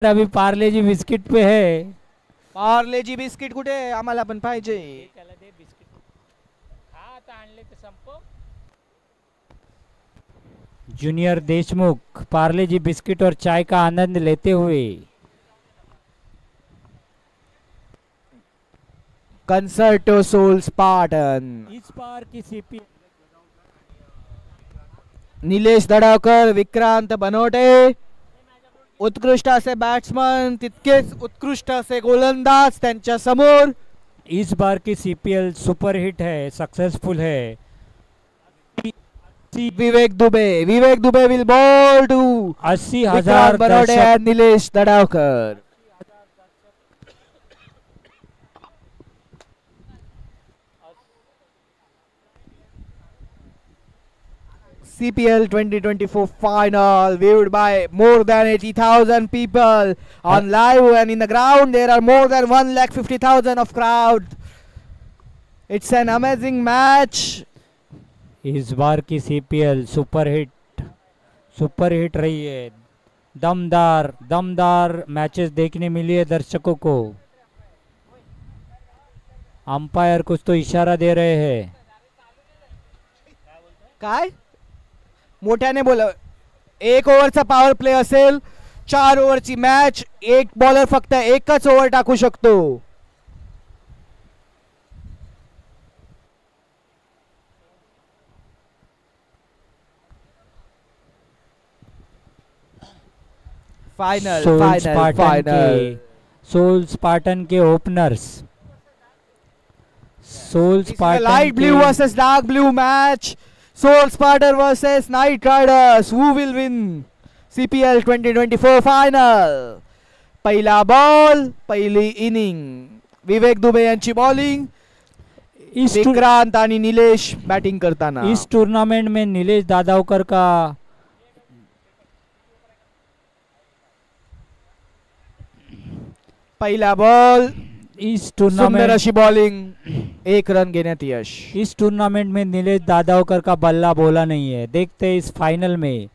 अभी Parle G biscuit पे है. पार्ले जी बिस्किट कुठे आम्हाला पण पाहिजे. त्याला दे बिस्किट. हा आता आणले ते संपव. Junior Deshmukh Parle G biscuit और चाय का आनंद लेते हुए कंसर्टो सोल स्पार्टन. इस बार की सीपी निलेश दडावकर, विक्रांत बनोटे उत्कृष्ट असे बॅट्समन, तितकेच उत्कृष्ट असे गोलंदाज त्यांच्या समोर. इस बार की सीपीएल सुपर हिट है, सक्सेसफुल है. Vivek Dubey will bowl to 80,000 बनोटे and Nilesh Dadavkar. CPL 2024 final viewed by more than 80,000 people on live, and in the ground there are more than 1,50,000 of crowd. It's an amazing match. इस बार की CPL super hit रही है. दमदार matches देखने मिली है दर्शकों को. अंपायर कुछ तो इशारा दे रहे हैं. काय मोठ्याने बोला. 1 ओव्हरचा पॉवर प्ले असेल, 4 ओव्हरची मॅच. एक बॉलर फक्त एकच ओव्हर टाकू शकतो. फाइनल सोल स्पार्टन के openers. Soul Spartan light blue versus dark blue match. Soul Spartan versus Knight Riders. Who will win CPL 2024 final? पहिला बॉल, पहिली इनिंग. विवेक दुबे यांची बॉलिंग, विक्रांत आणि निलेश बॅटिंग करताना. इस टूर्नामेंट में निलेश दादावकर का पहिला बॉल, इस टूर्नामेंट अशी बॉलिंग, 1 रन घेण्यात यश. इस टूर्नामेंट में नीलेश दादावकर का बल्ला बोला नहीं है. देखते हैं इस फाइनल में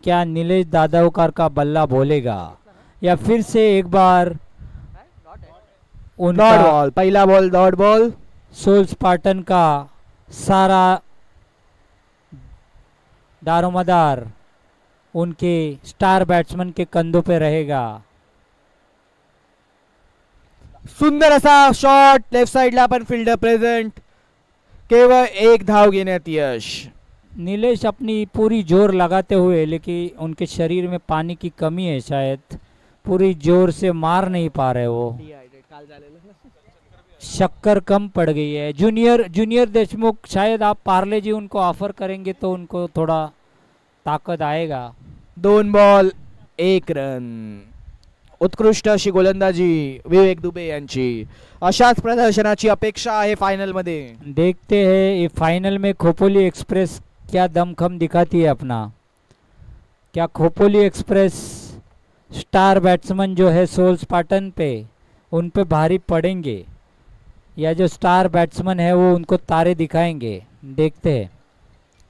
क्या नीलेश दादावकर का बल्ला बोलेगा या फिर से एक बार डॉट बॉल. पहिला ball dot ball. Soul Spartan का सारा दारोमदार उनके स्टार बैट्समैन के कंधों पे रहेगा. सुंदर असा शॉट, लेफ्ट साइडला पण फिल्डर प्रेझेंट. केवळ 1 धाव घेण्यात यश. नीलेश अपनी पूरी जोर लगाते हुए, लेकिन उनके शरीर में पानी की कमी है, शायद पूरी जोर से मार नहीं पा रहे. वो शक्कर कम पड़ गई है. जूनियर देशमुख, शायद आप पार्ले जी उनको ऑफर करेंगे तो उनको थोड़ा ताकत आएगा. 2 बॉल 1 रन. उत्कृष्ट अशी गोलंदाजी विवेक दुबे यांची. अशाच प्रदर्शनाची अपेक्षा आहे फाइनल मध्ये. देखते हैं ये फाइनल में खोपोली एक्सप्रेस क्या दमखम दिखाती है अपना. क्या खोपोली एक्सप्रेस स्टार बैट्समैन जो है सोल स्पार्टन पे, उन पे भारी पड़ेंगे या जो स्टार बैट्समैन है वो उनको तारे दिखाएंगे. देखते हैं.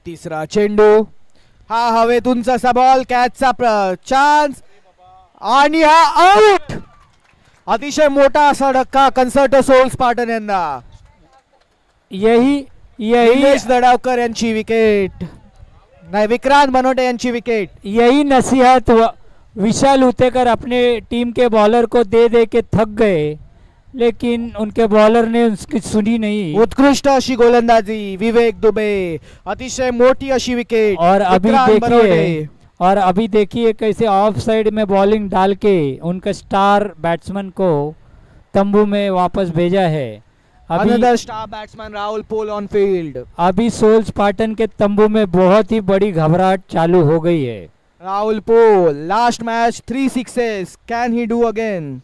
तिसरा चेंडू, हा हवेतून सा बॉल, कॅचचा चान्स आणि हा आउट. अतिशय मोठा असा धक्का कंसर्टो सोल स्पार्टन यांना. यही निलेश दडावकर यांची विकेट, नाही विक्रांत बनोटे यांची विकेट. यही नसीहत विशाल उतेकर अपने टीम के बॉलर को दे के थक गए, लेकिन उनके बॉलर ने उसकी सुनी नहीं. उत्कृष्ट अशी गोलंदाजी विवेक दुबे, अतिशय मोठी अशी विकेट. और अभी देखिए कैसे ऑफ साइड में बॉलिंग डाल के उनके स्टार बैट्समैन को तंबू में वापस भेजा है. Another star batsman Rahul Paul on field. अभी सोल स्पार्टन के तंबू में बहुत ही बड़ी घबराहट चालू हो गई है. Rahul Pol, last match 3 sixes, can he do again.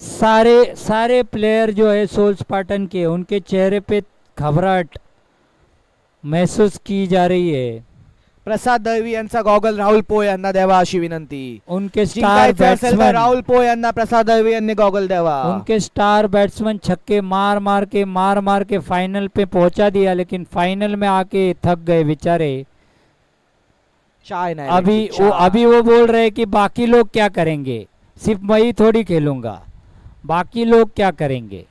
सारे प्लेयर जो है सोल स्पार्टन के, उनके चेहरे पे घबराहट महसूस की जा रही है. प्रसाद दळवी यांचा गॉगल राहुल पोळ यांना द्यावा अशी विनंती. उनके स्टार बैट्समैन राहुल पोळ यांना प्रसाद दळवी यांनी गॉगल द्यावा. उनके स्टार बैट्समैन छक्के मार के फाइनल पे पहुंचा दिया, लेकिन फाइनल में आके थक गए बेचारे. चाय नहीं. अभी वो बोल रहे कि बाकी लोग क्या करेंगे. सिर्फ मैं ही थोड़ी खेलूंगा, बाकी लोग क्या करेंगे।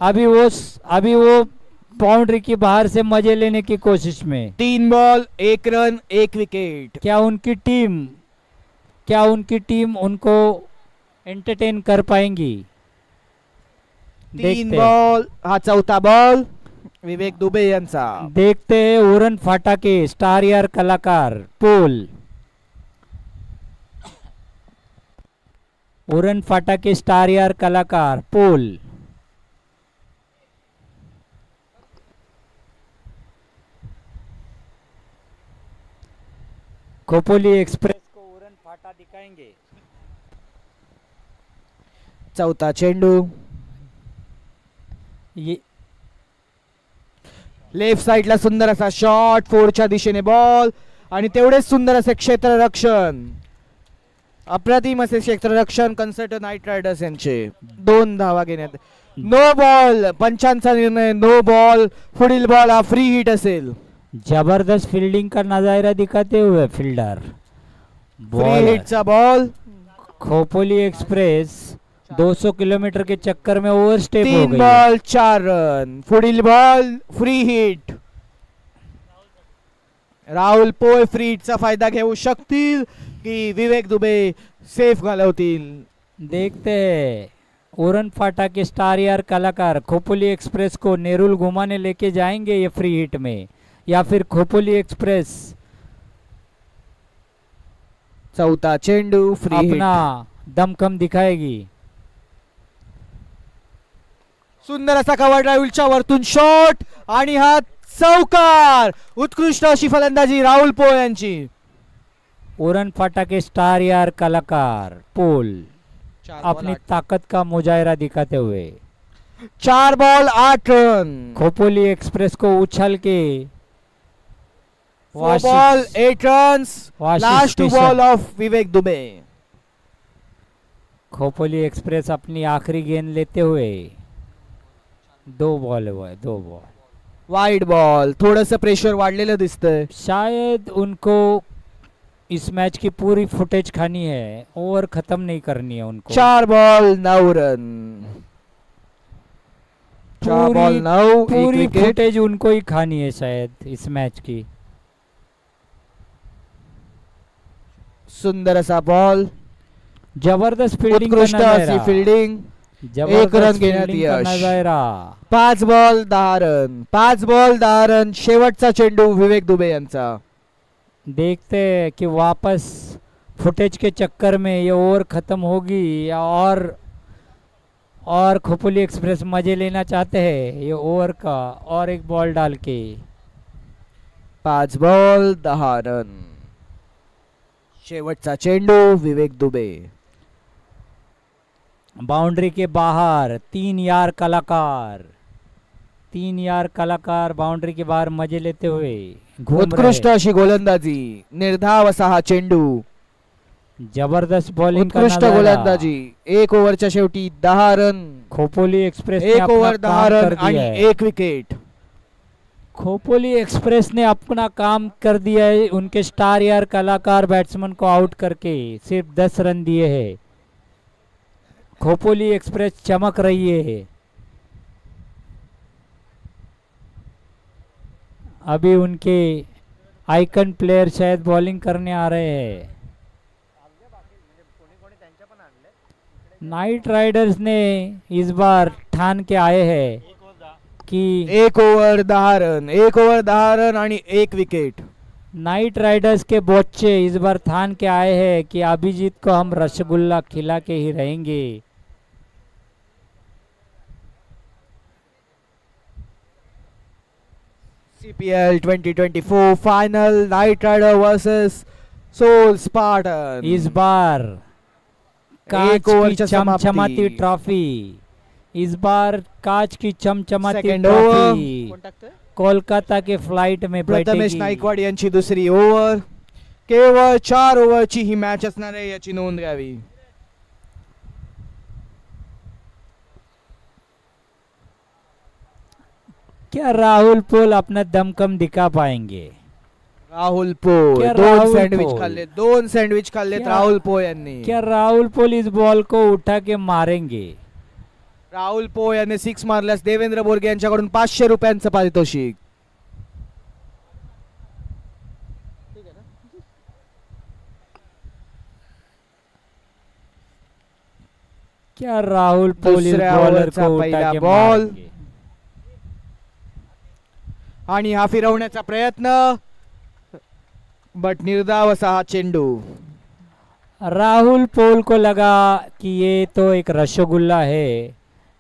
अभी वो बाउंड्री की बाहर से मजे लेने की कोशिश में। 3 बॉल 1 रन 1 विकेट। क्या उनकी टीम उनको एंटरटेन कर पाएंगी? 3 बॉल हा चौथा बॉल विवेक दुबे यांचा। देखते हैं उरण फाटाके स्टार यार कलाकार पोल। उरण फाटाके स्टार यार कलाकार पोल। खोपोली एक्सप्रेस को उरण फाटा दिखाएंगे। चौथा चेंडू ये लेफ्ट साइडला सुंदर असा शॉट, फोरच्या दिशेने बॉल आणि तेवढेच सुंदर असे क्षेत्ररक्षण, अप्रतिम असे क्षेत्ररक्षण कन्सर्ट नाईट रायडर्स यांचे। 2 धावा घेण्यात, नो बॉल, पंचांचा निर्णय नो बॉल। पुढील बॉल हा फ्री हिट असेल। जबरदस्त फील्डिंग का नजारा दिखाते हुए फील्डर फ्री हिटचा बॉल। खोपोली एक्सप्रेस 200 किलोमीटर के चक्कर में ओवरस्टेप हो 3 गई। Ball 4 run. पुढील ball free hit. Rahul Pol free हिटचा फायदा घेऊ शकतील की विवेक दुबे सेफ घालवतील? देखते हैं उरण फाटा के स्टार यार कलाकार खोपोली एक्सप्रेस को नेरुल घुमाने लेके जाएंगे ये फ्री हिट में, या फिर खोपोली एक्सप्रेस चौथा चेंडू फ्री अपना हिट। दमखम दिखाएगी। सुंदर असा कव्हर ड्राईव्हच्या वरतून शॉट आणि हा चौकार। उत्कृष्ट अशी फलंदाजी राहुल पोळ यांची। उरण फाटा के स्टार यार कलाकार पोल अपनी ताकत का मुजाहिरा दिखाते हुए 4 बॉल 8 रन। खोपोली एक्सप्रेस को उछल के 4 ball 8 runs. Last ball of Vivek Dubey. Khopoli express अपनी आखिरी गेंद लेते हुए 2 बॉल हुआ है, 2 बॉल वाइड बॉल। थोडंसं प्रेशर वाढलेलं दिसतंय। शायद उनको इस मैच की पूरी फुटेज खानी है, ओवर खत्म नहीं करनी है उनको। 4 बॉल 9 रन। 4 बॉल 9 पूरी फुटेज उनको ही खानी है शायद इस मैच की। सुंदर असा बॉल, जबरदस्त फील्डिंग, उत्कृष्ट अशी फील्डिंग। 1 रन घेण्यात यश। 5 बॉल 10 रन। 5 ball 10 run. शेवटचा चेंडू विवेक दुबे यांचा। देखते हैं कि वापस फुटेज के चक्कर में ये ओवर खत्म होगी या और खोपोली एक्सप्रेस मजे लेना चाहते हैं ये ओवर का और एक बॉल डाल के। 5 बॉल 10 रन। शेवटचा चेंडू विवेक दुबे। बाउंड्री के बाहर 3 यार कलाकार बाउंड्री के बाहर मजे लेते हुए घूम उत्कृष्ट रहे। अशी गोलंदाजी, निर्धाव असा हा चेंडू, जबरदस्त बॉलिंग, उत्कृष्ट गोलंदाजी। 1 ओव्हरच्या शेवटी 10 run. Khopoli express 1 over 10 run आणि 1 विकेट। खोपोली एक्सप्रेस ने अपना काम कर दिया है। उनके स्टार यार कलाकार बैट्समैन को आउट करके सिर्फ 10 रन दिए हैं। खोपोली एक्सप्रेस चमक रही है। अभी उनके आइकन प्लेयर शायद बॉलिंग करने आ रहे हैं। नाइट राइडर्स ने इस बार ठान के आए हैं कि 1 ओव्हर 10 रन, 1 ओव्हर 10 रन आणि 1 विकेट। नाइट राइडर्स के बच्चे इस बार ठान के आए हैं कि अभिजीत को हम रसगुल्ला खिला के ही रहेंगे। CPL 2024 final, Knight Rider versus Soul Spartan. इस बार कांच की चमचमाती ट्रॉफी, इस बार कांच की चमचमाती ट्रॉफी कोलकाता के फ्लाइट में प्रथमेश नाईकवाड यांची दुसरी ओव्हर। केवळ 4 ओव्हरची ही मॅच असणार आहे याची नोंद घ्यावी। क्या राहुल पोल अपना दमखम दिखा पाएंगे? राहुल पोळ क्या दोन राहुल सँडविच पोळ? खाल्ले, 2 सँडविच खाल्लेत क्या? राहुल पोळ यांनी. क्या राहुल पोल इस बॉल को उठा के मारेंगे? राहुल पोळ यांनी 6 मारल्यास देवेंद्र बोरगे यांच्याकडून 500 रुपयांचं पारितोषिक. क्या राहुल पोल इस दुसऱ्या बॉलर ओव्हरचा को पहिला उठा के बॉल. मारेंगे? आणि हा फिरवण्याचा प्रयत्न, बट निर्धाव असा हा चेंडू. राहुल पोल को लगा कि ये तो एक रसगुल्ला है,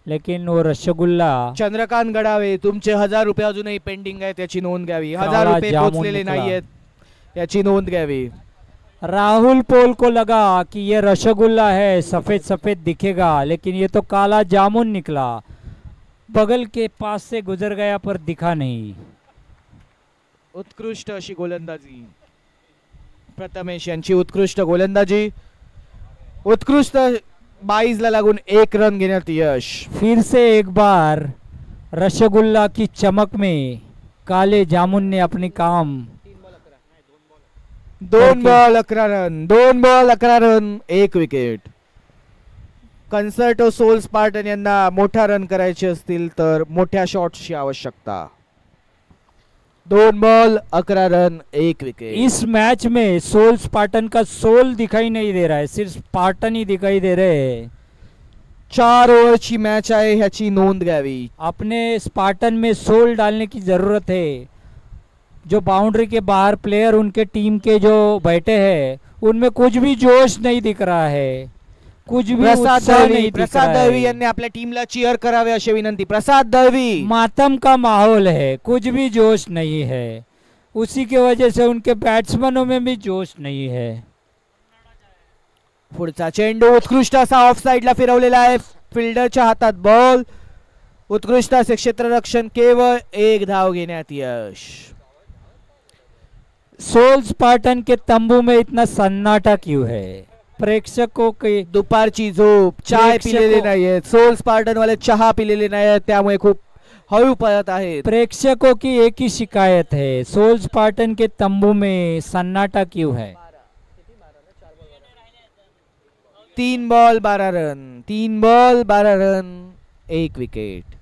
लेकिन वो रसगुल्ला चंद्रकांत गडावे, तुमचे 1000 रुपये अजूनही पेंडिंग आहे, त्याची नोंद घ्यावी. 1000 काळा रुपये जामून पोचलेले निकला. नाहीयेत, याची नोंद घ्यावी. राहुल पोल को लगा कि ये रसगुल्ला है, सफेद सफेद दिखेगा, लेकिन ये तो काला जामुन निकला. बगल के पास से गुजर गया पर दिखा नहीं. उत्कृष्ट अशी गोलंदाजी प्रथमेश यांची, उत्कृष्ट गोलंदाजी, उत्कृष्ट 22 ला लागून 1 रन घेण्यात यश. फिर से एक बार रसगुल्ला की चमक में काले जामुन ने अपनी काम. 2 ball 11 run, 2 ball 11 run, 1 wicket. Concerto Soul Spartan यांना मोठा रन करायचे असतील तर मोठ्या शॉट्सची आवश्यकता. 2 बॉल 11 रन, 1 विकेट. इस मैच में सोल स्पार्टन का सोल दिखाई नहीं दे रहा है, सिर्फ स्पार्टन ही दिखाई दे रहे हैं. 4 ओव्हरची मॅच आहे, ह्याची नोंद घ्यावी. अपने स्पार्टन में सोल डालने की जरूरत है. जो बाउंड्री के बाहर प्लेयर उनके टीम के जो बैठे हैं, उनमें कुछ भी जोश नहीं दिख रहा है, कुछ भी उत्साह नहीं दिख प्रसाद रहा दळवी है. यांनी आपल्या टीमला चीअर करावे अशी विनंती. प्रसाद दळवी, मातम का माहौल है, कुछ भी जोश नहीं है. उसी की वजह से उनके बैट्समैनों में भी जोश नहीं है. पुढचा चेंडू उत्कृष्ट असा ऑफ साइडला फिरवलेला आहे, फिल्डरच्या हातात बॉल. उत्कृष्ट असे क्षेत्ररक्षण, केवळ 1 धाव घेण्यात यश. सोल स्पार्टन के तंबू में इतना सन्नाटा क्यों है? प्रेक्षकों के दुपारची झोप, चाय प्रेक्षकों- पिलेले नाहीयेत, सोल स्पार्टन वाले चहा पिलेले नाहीयेत, त्यामुळे खूप हळू पळत आहेत. प्रेक्षकों की एक ही शिकायत है, सोल स्पार्टन के तंबू में सन्नाटा क्यों है? 3 ball 12 run, 3 ball 12 run, 1 wicket.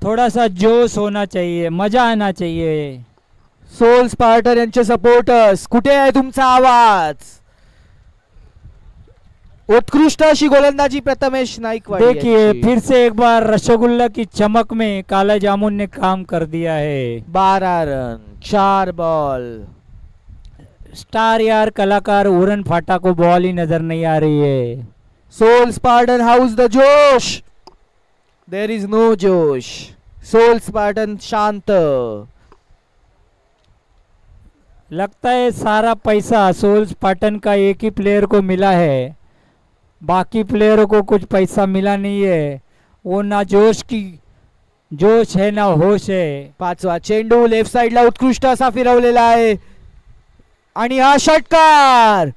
थोड़ा सा जोश होना चाहिए, मजा आना चाहिए. सोल स्पार्टन यांचे सपोर्टर्स, कुठे आहे तुमचा आवाज? उत्कृष्ट अशी गोलंदाजी प्रथमेश नाईकवाडी देखिए यांची. फिर से एक बार रसगुल्ला की चमक में काला जामुन ने काम कर दिया है. 12 रन, 4 बॉल. स्टार यार कलाकार उरन फाटा को बॉल ही नजर नहीं आ रही है. सोल स्पार्टन हाउस द जोश, देर इज नो जोश. सोल स्पार्टन शांत. लगता है सारा पैसा सोल स्पार्टन का एक ही प्लेयर को मिला है, बाकी प्लेयरों को कुछ पैसा मिला नहीं है. वो ना जोश है ना होश है. 5वा चेंडू लेफ्ट साइडला उत्कृष्ट असा फिरवलेला आहे आणि हा षटकार.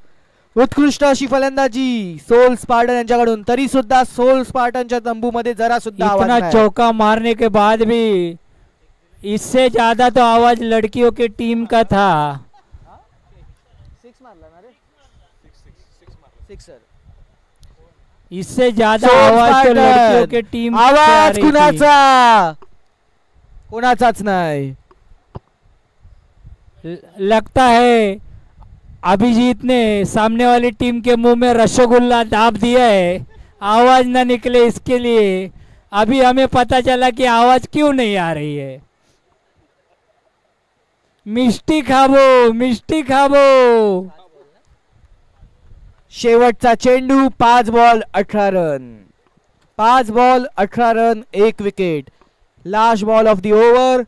उत्कृष्ट अशी फलंदाजी सोल स्पार्टन यांच्याकडून, तरी सुद्धा सोल स्पार्टनच्या तंबूमध्ये जरा सुद्धा आवाज इतना नाही. चौका मारने के बाद भी इससे ज्यादा तो आवाज लड़कियों की टीम का था. इससे ज्यादा सोल आवाज तो स्पार्टन. लड़कियों के टीम से आ आवाज रही थी. कुणाचा? कोणाचाच नाही. लगता है अभिजीत ने सामने वाली टीम के मुंह में रसगुल्ला दाब दिया है, आवाज ना निकले इसके लिए. अभी हमें पता चला कि आवाज क्यों नहीं आ रही है. मिष्टी खाबो, मिष्टी खाबो. शेवटचा चेंडू 5 ball 18 run, 5 ball 18 run, 1 wicket. Last ball of the over.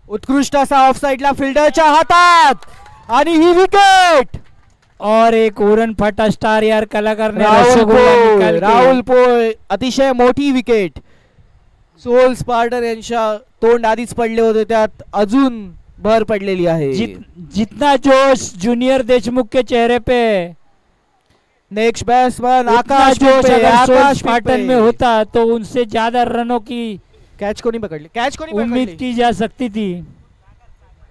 उत्कृष्ट असा ऑफ साइडला फिल्डरच्या हातात आणि ही विकेट. और एक उरन फटा स्टार यार कलाकार ने राहुल रसगुल्ला पोळ, निकाल के राहुल पोळ, अतिशय मोठी विकेट. सोल स्पार्टन यांच्या तोंड आधीच पडले होते, त्यात अजून भर पडलेली आहे. जितना जोश जूनियर देशमुख के चेहरे पे, नेक्स्ट बैट्समैन उतना आकाश जोश पिंपे, अगर सोल आकाश स्पार्टन पिंपे. में होता तो उनसे ज्यादा रनों की कॅच कोणी पकडली? कॅच कोणी उम्मीद पकडली? की जा सकती थी.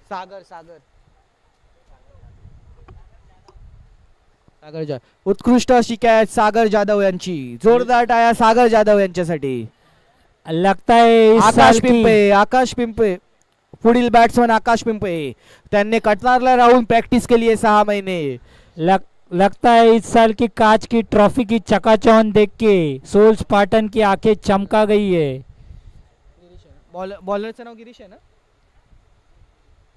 सागर सागर सागर जाधव. उत्कृष्ट अशी कॅच सागर जाधव यांची. जोरदार टाळ्या सागर जाधव यांच्यासाठी. लगता है इस साल आकाश की पिंपळे. आकाश पिंपळे पुढील बॅट्समन आकाश पिंपळे. त्यांनी कटनारला राहून प्रॅक्टिस केली आहे 6 महिने. लगता है इस साल की कांच की ट्रॉफी की चकाचौंध देख के सोल स्पार्टन की आंखें चमका गई है. बॉलरचं नाव गिरीश आहे ना?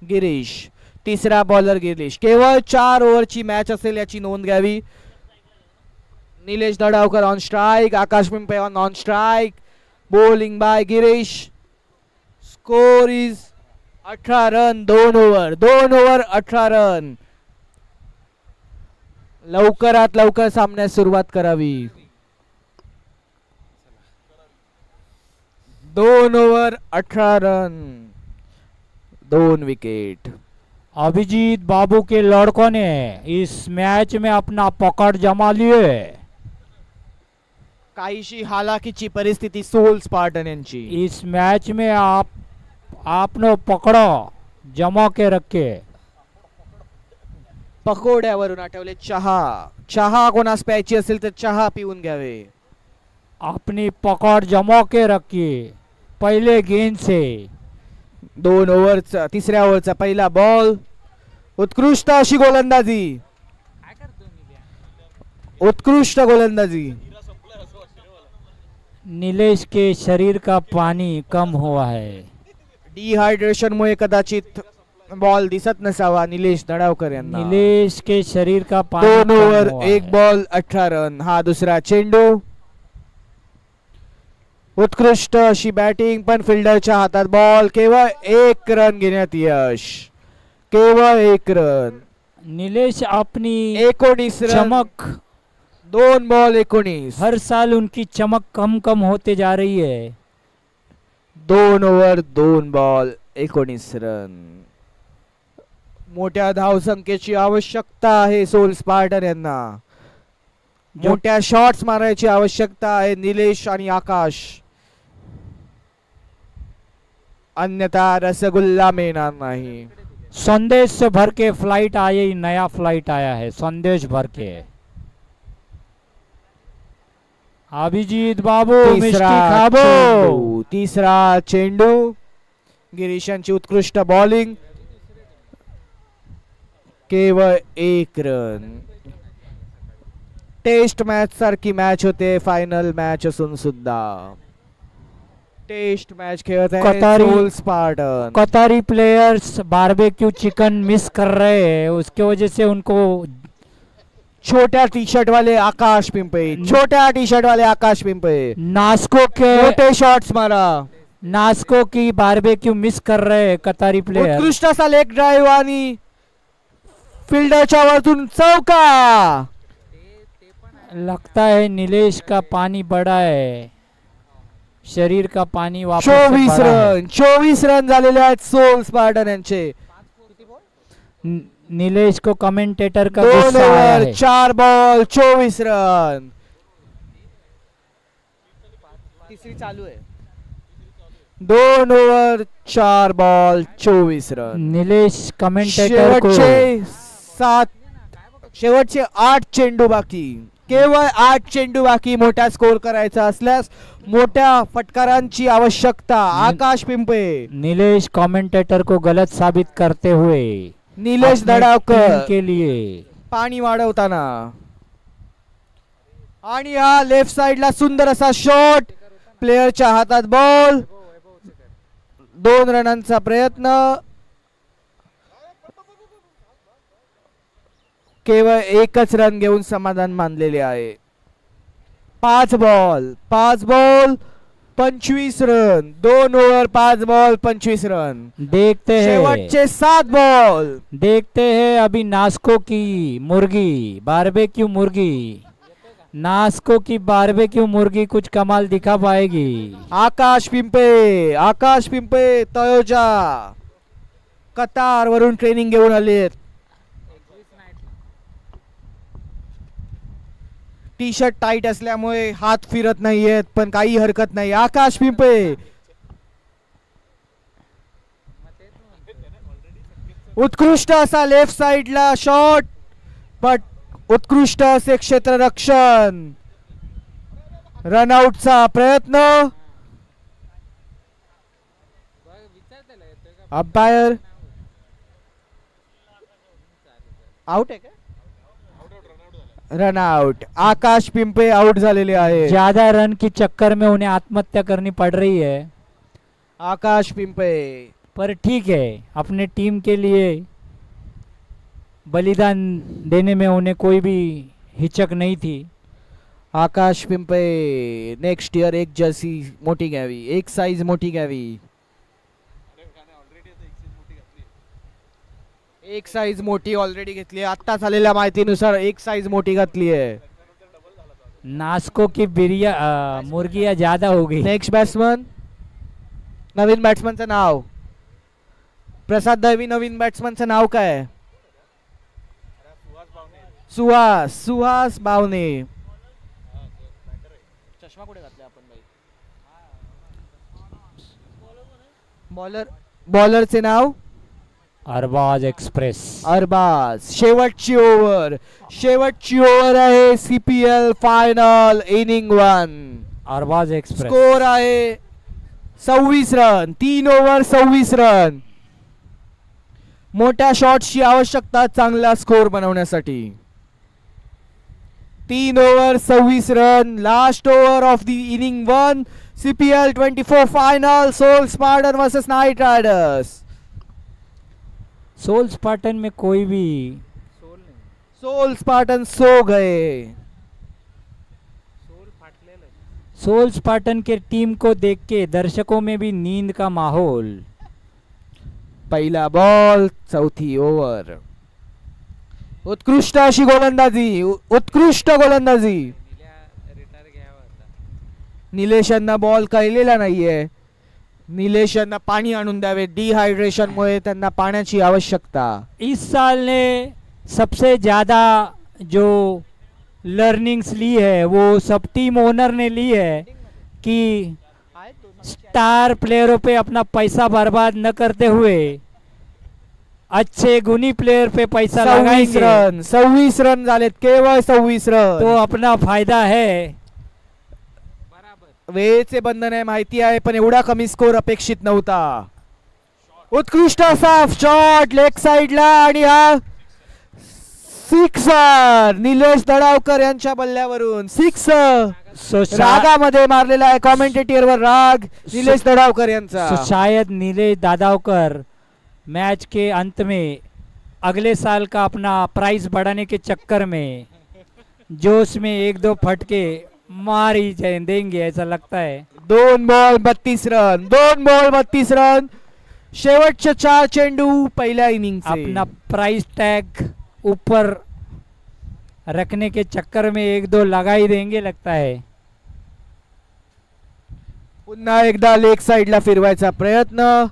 गिरीश. तिसरा बॉलर गिरीश. केवळ 4 ओव्हरची मॅच असेल याची नोंद घ्यावी. Nilesh Dadavkar on strike. Akash Pimple on strike. Bowling by Girish. Score is 18 run. 2 over 18 run. लवकरात लवकर सामन्यास सुरुवात करावी. 2 over 18 run 2 wicket. Abhijeet Babu के लड़कों ने इस मैच में अपना पकड़ जमा लिए. काहीशी हालाकीची परिस्थिती सोल स्पार्टन यांची. इस मैच में आपने पकड़ो जमा के रखे. पकोड्यावरून आठवले चहा. चहा कोणास प्यायची असेल तर चहा पिऊन घ्यावे. अपनी पकड़ जमा के रखिए पहले गेंद से. 2 ओव्हरचा तिसऱ्या ओव्हरचा पहिला बॉल. उत्कृष्ट अशी गोलंदाजी. उत्कृष्ट गोलंदाजी. नीलेश के शरीर का पानी कम हुआ है. डिहायड्रेशन मुळे कदाचित बॉल दिसत नसावा निलेश दडावकर यांना. नीलेश के शरीर का पानी 2 ओव्हर 1 बॉल 18 रन. हा दुसरा चेंडू. उत्कृष्ट अशी बॅटिंग पण फिल्डरच्या हातात बॉल. केवळ 1 रन घेण्यात यश. केवळ 1 रन. नीलेश अपनी 19 रन. चमक 2 बॉल 19. हर साल उनकी चमक कम कम होते जा रही है. 2 ओव्हर 2 बॉल 19 रन. मोठ्या धावसंख्येची आवश्यकता आहे सोल स्पार्टन यांना. मोठ्या शॉट्स मारायची आवश्यकता आहे निलेश आणि आकाश. अन्यथा रसगुल्ला मिळणार नाही. संदेश से भर के फ्लाइट आई. नया फ्लाइट आया है संदेश भर के. अभिजीत बाबू मिष्टी खाबो. तिसरा चेंडू. गिरीशांची उत्कृष्ट बॉलिंग. केवळ 1 रन. टेस्ट मॅच सारखी मॅच होते. फायनल मॅच असून सुद्धा टेस्ट मैच खेलते हैं सोल स्पार्टन. कतारी प्लेयर्स बारबेक्यू चिकन मिस कर रहे हैं. उसके वजह से उनको छोटा टी शर्ट वाले आकाश पिंपळे. छोटा टी शर्ट वाले आकाश पिंपळे नास्को के मोठे शॉट्स मारा. नास्को की बारबेक्यू मिस कर रहे हैं कतारी प्लेयर. उत्कृष्ट असा लेग ड्राइव्ह आणि फिल्डरच्या वरतून चौका. लगता है नीलेश का पानी बड़ा है. शरीर का पानी वापस 24 रन. 24 रन झालेले आहेत सोल स्पार्टन यांचे. नीलेश को कमेंटेटर का 2 गुस्सा आया ओव्हर है. 4 बॉल 24 रन. तिसरी चालू आहे. 2 over 4 ball 24 run. Nilesh commentator को शेवटचे 8 चेंडू बाकी. केवळ 8 चेंडू बाकी. मोठा स्कोर करायचा असल्यास मोठ्या फटकारांची आवश्यकता. आकाश पिंपळे. नीलेश कमेंटेटर को गलत साबित करते हुए निलेश अपने दडावकर टीम के लिए पाणी वाढवताना. आणि हा लेफ्ट साइडला सुंदर असा शॉट. प्लेयरच्या हातात बॉल. 2 रनांचा प्रयत्न. केवळ 1च रन घेऊन समाधान मानलेले आहे. 5 ball 25 run. 2 over 5 ball 25 run. देखते हैं शेवटचे 7 बॉल. देखते हैं अभी नास्को की मुर्गी बारबेक्यू मुर्गी. नास्को की बारबेक्यू मुर्गी कुछ कमाल दिखा पाएगी. आकाश पिंपळे तळोजा कतार वरून ट्रेनिंग घेऊन आलेत. टी शर्ट टाईट असल्यामुळे हात फिरत नाहीयेत पण काही हरकत नाही. आकाश पिंपळे उत्कृष्ट असा लेफ्ट साइडला शॉट, बट उत्कृष्ट असे क्षेत्ररक्षण. रनआउटचा प्रयत्न. अंपायर आउट आहे का? रनआउट. आकाश पिंपळे आउट झालेले आहे. ज्यादा रन की चक्कर में उन्हें आत्महत्या करनी पड़ रही है, आकाश पिंपळे. पर ठीक है, अपने टीम के लिए बलिदान देने में उन्हें कोई भी हिचक नहीं थी. आकाश पिंपळे नेक्स्ट इयर एक जर्सी मोठी घ्यावी, एक साईज मोठी घ्यावी. एक साईज मोठी ऑलरेडी घेतली आहे. आत्ता झालेल्या माहितीनुसार एक साईज मोठी घातली आहे. नास्को की बिरिया मुर्गिया ज्यादा हो गई. नेक्स्ट बॅट्समन, नवीन बॅट्समनचं नाव प्रसाद दळवी. नवीन बॅट्समनचं नाव काय आहे? सुहास बावने. चष्मा कुठे घातला आपण बाई? बॉलरचे नाव अरबाज एक्सप्रेस. अरबाज. शेवटची ओव्हर आहे CPL final inning 1. Arbaz express. Score आहे 26 रन. 3 over 26 run. मोठ्या शॉट्सची आवश्यकता चांगला स्कोर बनवण्यासाठी. 3 over 26 run. Last over of the inning 1. CPL 24 final. Soul Spartan versus Knight Riders. Soul Spartan में कोई भी सोल स्पार्टन सो गए. सोल स्पार्टन के टीम को देख के दर्शकों में भी नींद का माहौल. पहिला बॉल, चौथी ओव्हर. उत्कृष्ट अशी गोलंदाजी, उत्कृष्ट गोलंदाजी. निलेश यांना बॉल कळलेला नाहीये. निलेश यांना पाणी आणून द्यावे. डिहायड्रेशन मुळे त्यांना पाण्याची आवश्यकता. इस साल ने सबसे ज्यादा जो लर्निंग्स ली है वो सब टीम ओनर ने ली है कि स्टार प्लेयरों पे अपना पैसा बर्बाद न करते हुए अच्छे गुणी प्लेयर पे पैसा लगाएंगे. 26 रन झालेत, केवळ 26 रन. तो अपना फायदा है. वेळेचे बंधन आहे माहिती आहे, पण एवढा कमी स्कोर अपेक्षित नव्हता. उत्कृष्ट असा शॉट लेग साइडला आणि हा सिक्सर. निलेश दडावकर यांच्या बल्ल्यावरून सिक्सर. रागामध्ये मारलेला आहे. कॉमेंटेटरवर राग निलेश दडावकर यांचा. शायद निलेश दादावकर मैच के अंत में अगले साल का अपना प्राइस बढ़ाने के चक्कर में जोश में 1-2 फटके मार ही देंगे ऐसा लगता है. 2 बॉल 32 रन. 2 ball 32 run. शेवटचे 4 चेंडू पहिल्या इनिंग. अपना प्राइस टैग ऊपर रखने के चक्कर में 1-2 लगा ही देंगे लगता है. पुन्हा एकदा लेग साइडला फिरवायचा प्रयत्न,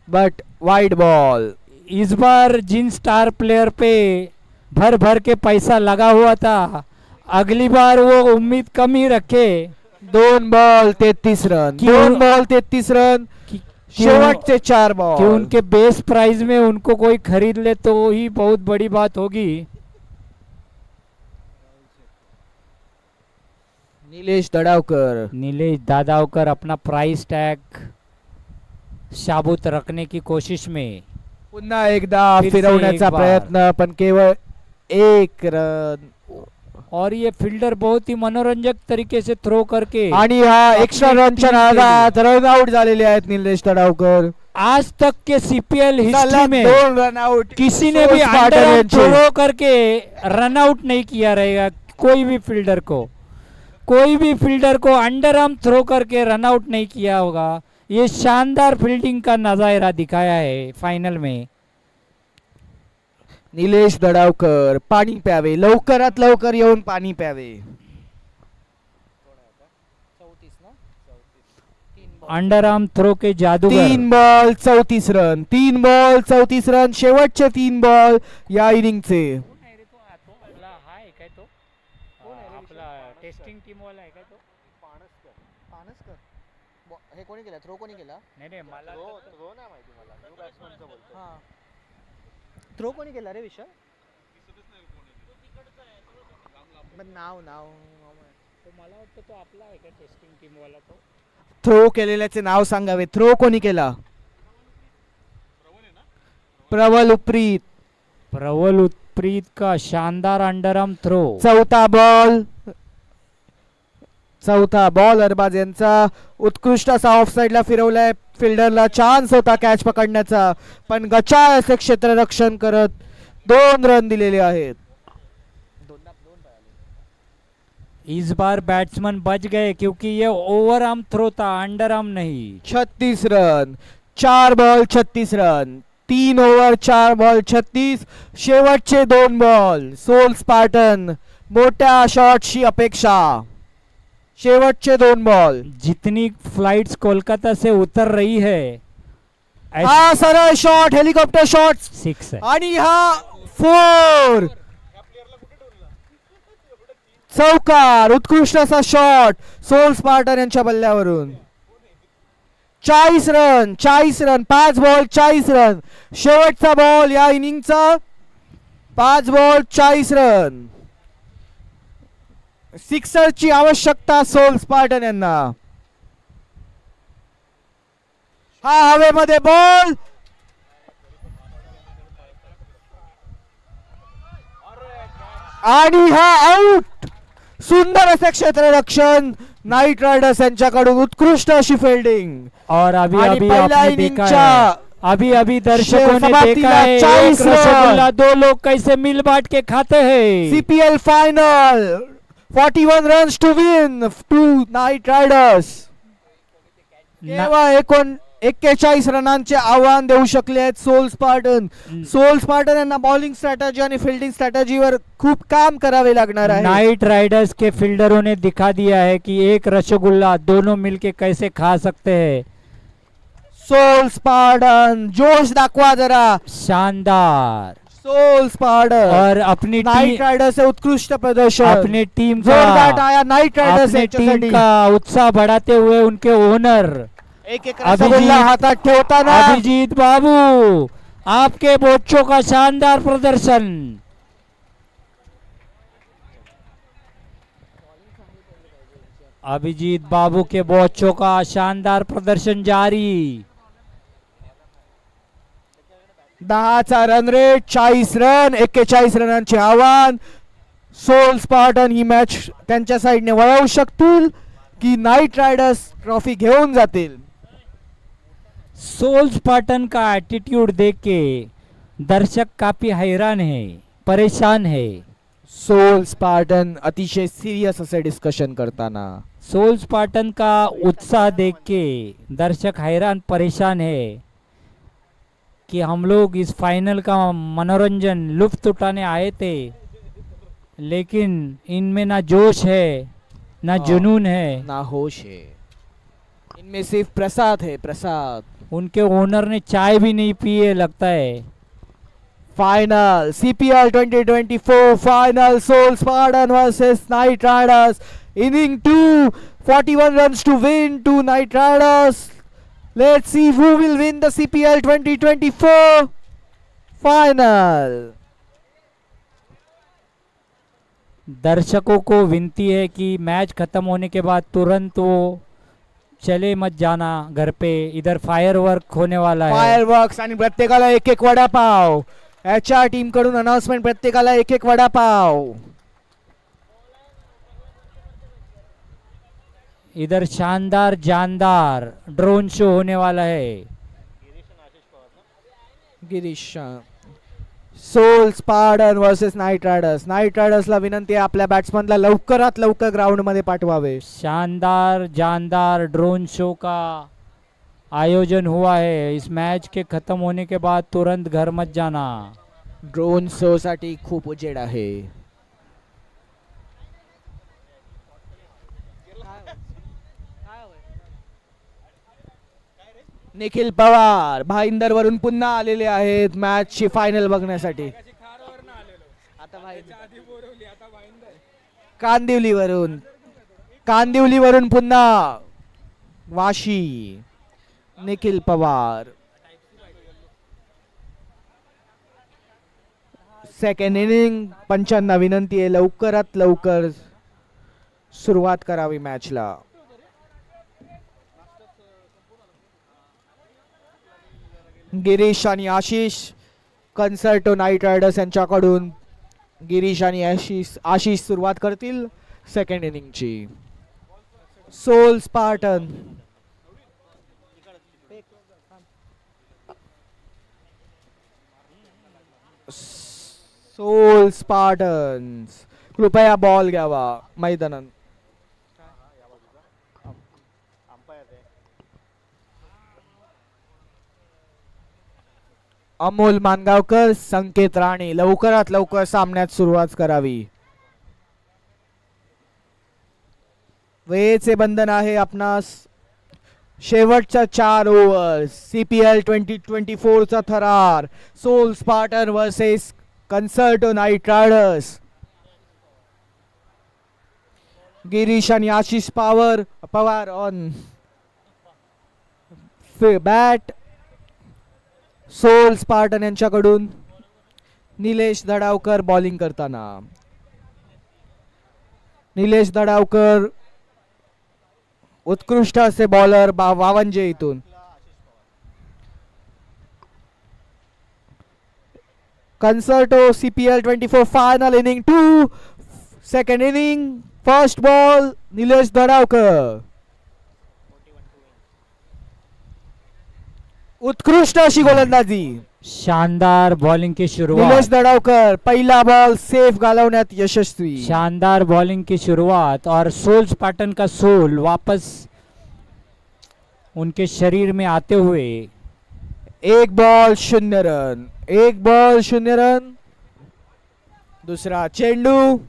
बट वाइड बॉल. इस बार जिन स्टार प्लेयर पे भर भर के पैसा लगा हुआ था, अगली बार वो उम्मीद कम ही रखे. 2 बॉल 33 रन. 2 ball 33 run. शेवटचे 4 बॉल. कि उनके बेस प्राइस में उनको कोई खरीद ले तो ही बहुत बड़ी बात होगी. निलेश दादावकर अपना प्राइस टैग साबुत रखने की कोशिश में पुन्हा एकदा फिरवण्याचा प्रयत्न, पण केवळ 1 रन. और ये फील्डर बहुत ही मनोरंजक तरीके से थ्रो करके आणि हा एक्स्ट्रा रनच्या नादात रन आउट झालेले आहेत निलेश दडावकर. आज तक के सीपीएल हिस्ट्री में 2 रन आउट किसी ने भी अंडर थ्रो करके रन आउट नहीं किया रहेगा. कोई भी फील्डर को अंडर आर्म थ्रो करके रन आउट नहीं किया होगा. ये शानदार फील्डिंग का नजारा दिखाया है फाइनल में. निलेश दडावकर पाणी प्यावे, लवकरात लवकर येऊन पाणी प्यावे. अंडर आर्म थ्रो के जादूगर. 3 बॉल 34 रन. 3 ball 34 run. शेवटचे 3 बॉल या इनिंगचे. टेस्टिंग टीम वाला आहे का तो? हे कोणी केला? थ्रो कोणी केला? नाही मला थ्रो नाही माहिती मला. न्यू बॅट्समनचं बोलतो. थ्रो कोणी केला रे विशाल? नाव नाव मला वाटतं तो आपला आहे का टेस्टिंग टीम वाला तो. थ्रो केलेल्याचे नाव सांगावे. थ्रो कोणी केला? प्रवल उप्रीत. प्रवल उप्रीत का शानदार अंडरआर्म थ्रो. चौथा बॉल अरबाज यांचा उत्कृष्ट असा ऑफ साइडला फिरवलाय. फिल्डरला चान्स होता कॅच पकडण्याचा, पण गचाळ असे क्षेत्ररक्षण करत 2 रन दिलेले आहेत. इस बार बैट्समैन बच गए क्योंकि ये ओवर आर्म थ्रो था, अंडर आर्म नहीं. 36 run, 4 ball 36 run, 3 over 4 ball 36. शेवटचे 2 बॉल. सोल स्पार्टन मोठ्या शॉटची अपेक्षा. शेवटचे 2 बॉल. जितनी फ्लाइट्स कोलकाता से उतर रही है, हा सरळ शॉट, हेलिकॉप्टर शॉट 6 है. आणि हा 4. चौकार, उत्कृष्ट असा शॉट सोल स्पार्टन यांच्या बल्ल्यावरून. 40 रन, 5 बॉल 40 रन. शेवटचा बॉल या इनिंगचा. 5 बॉल 40 रन. सिक्सरची आवश्यकता सोल स्पार्टन यांना. हा हवेमध्ये बॉल. आणि हा आउट. सुंदर असे क्षेत्ररक्षण नाईट रायडर्स यांच्याकडून. उत्कृष्ट अशी फिल्डिंग. और अभी आणि अभी पहिल्या आपने देखा है, इनिंगच्या अभी अभी दर्शकों ने समाप्तीला देखा है 40 एक रसगुल्ला 2 लोग कैसे मिल बांट के खाते हैं. CPL final 41 runs to win to Knight Riders. केवळ 41 रनांचे आव्हान देऊ शकले आहेत सोल स्पार्टन. सोल स्पार्टन यांना बॉलिंग स्ट्रॅटेजी आणि फील्डिंग स्ट्रॅटेजीवर खूप काम करावे लागणार आहे. नाइट राइडर्स के फील्डरों ने दिखा दिया है कि एक रसगुल्ला दोनों मिलके कैसे खा सकते हैं. सोल स्पार्टन जोश दाखवा जरा. शानदार. सोल स्पार्टन और अपनी नाइट राइडर्स से उत्कृष्ट प्रदर्शन. अपनी टीम जोरदार आया नाइट राइडर्स अपनी टीम का उत्साह बढ़ाते हुए उनके ओनर एक रसगुल्ला हातात ठेवताना अभिजीत बाबू, आपके बच्चों का शानदार प्रदर्शन. अभिजीत बाबू के बच्चों का शानदार प्रदर्शन जारी. 10चा रन रेट, 40 रन, 41 रनांचे आव्हान. सोल स्पार्टन ही मॅच त्यांच्या साइडने वळवू शकतील की नाइट रायडर्स ट्रॉफी घेऊन जातील. सोल स्पार्टन का एटीट्यूड देख के दर्शक काफी हैरान है, परेशान है. सोल स्पार्टन अतिशय सिरियस असे डिस्कशन करताना. सोल स्पार्टन का उत्साह देख के दर्शक हैरान परेशान है कि हम लोग इस फाइनल का मनोरंजन लुत्फ उठाने आए थे, लेकिन इनमें ना जोश है, ना जुनून है, ना होश है. इनमें सिर्फ प्रसाद है, प्रसाद. उनके ओनर ने चाय भी नहीं पी है लगता है. Final CPL 2024 final Soul Spartan versus Knight Riders. Inning 2, 41 runs to win to Night Riders. Let's see who will win the CPL 2024 final. दर्शकों को विनती है कि मैच खत्म होने के बाद तुरंत वो चले मत जाना घर पे, इधर फायरवर्क होने वाला है. फायरवर्क्स आणि प्रत्येकाला एक एक वडापाव. याच्या टीम कडून अनाउन्समेंट, प्रत्येकाला एक एक वडापाव. इधर शानदार जानदार ड्रोन शो होने वाला है. Girish Soul Spartan versus Knight Riders. Knight रायडर्सला विनंती आहे आपल्या बॅट्समनला लवकरात लवकर ग्राउंड मध्ये पाठवावे. शानदार जानदार ड्रोन शो का आयोजन हुआ है. इस मैच के खत्म होने के बाद तुरंत घर मत जाना. ड्रोन शो साठी खूप उजेड आहे. निखिल पवार भाईंदर वरून पुन्हा आलेले आहेत मॅच ची फायनल बघण्यासाठी. कांदिवलीवरून पुन्हा वाशी. Nikhil Pawar second inning. पंचांना विनंती आहे लवकरात लवकर सुरुवात करावी मॅचला. गिरीश आणि आशिष कन्सर्टो नाईट रायडर्स यांच्याकडून गिरीश आणि आशिष सुरुवात करतील सेकंड इनिंगची. सोल स्पार्टन सोल स्पार्टन्स कृपया बॉल घ्यावा मैदानात. अमोल मानगावकर संकेत राणे लवकरात लवकर सामन्यात सुरुवात करावी. वेळेचे बंधन आहे आपणास. शेवटच्या 4 ओव्हर्स CPL 2024 चा थरार. Soul Spartan versus Concerto Knight Riders. Girish आणि Ashish Pawar on bat. Soul Spartan यांच्याकडून निलेश धडावकर बॉलिंग करताना. निलेश धडावकर उत्कृष्ट असे बॉलर वावंजे इथून. Concerto CPL 24 final inning 2 second inning. First ball Nilesh Dhadavkar. उत्कृष्ट अशी गोलंदाजी. शानदार बॉलिंग की शुरुआत. निलेश धडावकर पहिला बॉल सेफ घालवण्यात यशस्वी. शानदार बॉलिंग की शुरुआत और सोल स्पार्टन का सोल वापस उनके शरीर में आते हुए. 1 बॉल 0 रन. 1 ball 0 run. दुसरा चेंडू.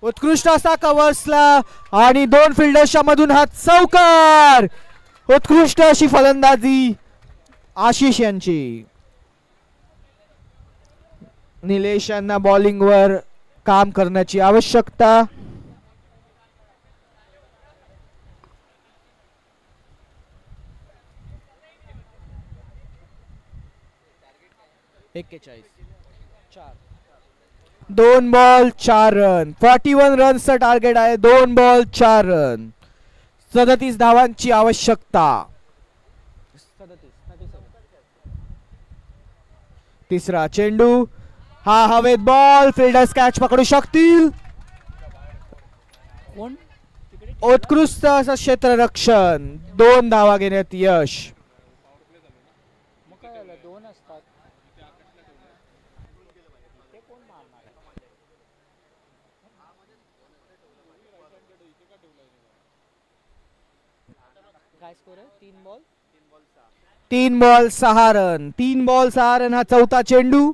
उत्कृष्ट असा कव्हर्सला आणि 2 फिल्डर्सच्या मधून हा चौकार. उत्कृष्ट अशी फलंदाजी आशिष यांची. निलेश यांना बॉलिंगवर काम करण्याची आवश्यकता. दोन बॉल 4 रन. 41 रन्सचं टार्गेट आहे. 2 बॉल 4 रन. 37 धावांची आवश्यकता. तिसरा चेंडू. हा हवेत बॉल. फिल्डर्स कॅच पकडू शकतील. उत्कृष्ट असं क्षेत्ररक्षण. 2 धावा घेण्यात यश. तीन बॉल 6 रन. 3 बॉल 6 रन हा चौथा चेंडू.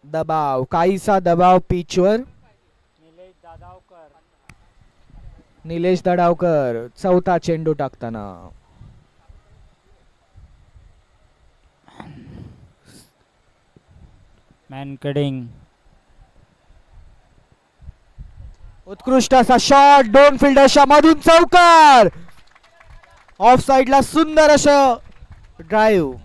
दबाव काहीसा दबाव पिचवर. निलेश धडावकर चौथा चेंडू टाकताना. Man kidding. उत्कृष्ट असा शॉट. 2 फिल्डर्सच्या मधून चौकार. ऑफ साइडला सुंदर असं ड्राइव्ह.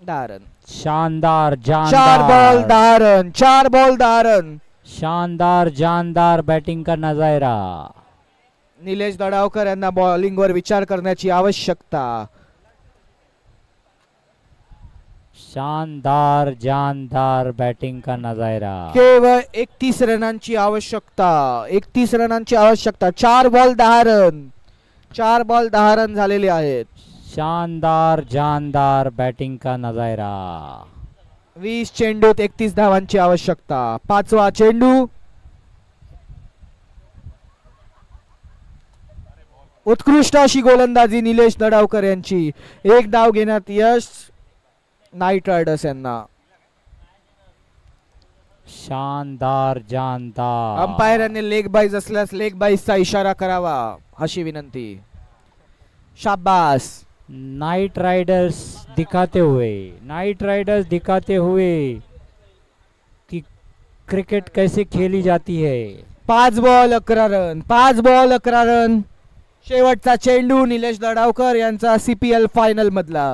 10 रन. शानदार 4 बॉल 10 रन. 4 ball 10 run. शानदार जानदार बैटिंग का नजारा. निलेश धडावकर यांना बॉलिंगवर विचार करण्याची आवश्यकता. शानदार जानदार बैटिंग का नजारा. केवळ 31 रनांची आवश्यकता. 31 रनांची आवश्यकता. 4 बॉल 10 रन. 4 बॉल 10 रन झालेले आहेत. शानदार जानदार बैटिंग का नजारा. 20 चेंडूत 31 धावांची आवश्यकता. 5वा चेंडू. उत्कृष्ट अशी गोलंदाजी निलेश धडावकर यांची. 1 धाव घेण्यात यश नाईट रायडर्स यांना. शानदार जानदार. अंपायरांनी लेग बाईज असल्यास लेग बाईजचा इशारा करावा अशी विनंती. शाबास. नाइट राइडर्स दिखाते हुए कि क्रिकेट कैसे खेली जाती है. 5 बॉल 11 रन, 5 बॉल 11 रन. शेवटचा चेंडू निलेश दडावकर यांचा CPL फायनल मधला.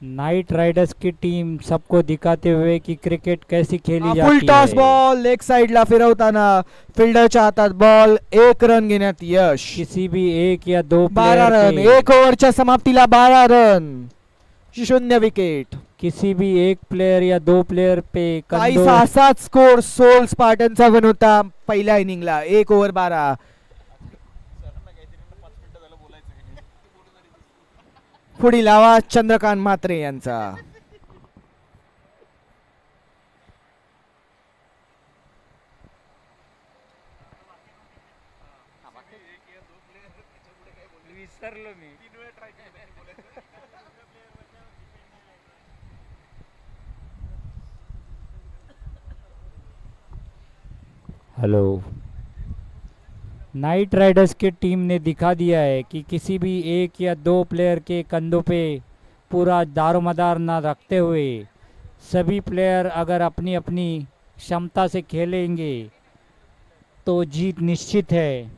नाइट राइडर्स की टीम सबको दिखाते हुए कि क्रिकेट कैसी खेली फुल जाती टॉस है. बॉल लेग साइडला फिरवताना फिल्डरच्या हातात बॉल, 1 रन घेण्यात यश. किसी भी एक या दो 12 प्लेयर रन, के 1 ओव्हरच्या समाप्तीला 12 रन, 0 विकेट. किसी भी एक प्लेयर या दो प्लेयर पे काही कंधों 6-7 स्कोर सोल स्पार्टनचा पण होता पहिल्या इनिंगला. 1 ओव्हर 12. पुढील आवाज चंद्रकांत म्हात्रे यांचा. हेलो. नाइट राइडर्स की टीम ने दिखा दिया है कि किसी भी एक या दो प्लेयर के कंधों पे पूरा दारोमदार ना रखते हुए सभी प्लेयर अगर अपनी अपनी क्षमता से खेलेंगे तो जीत निश्चित है.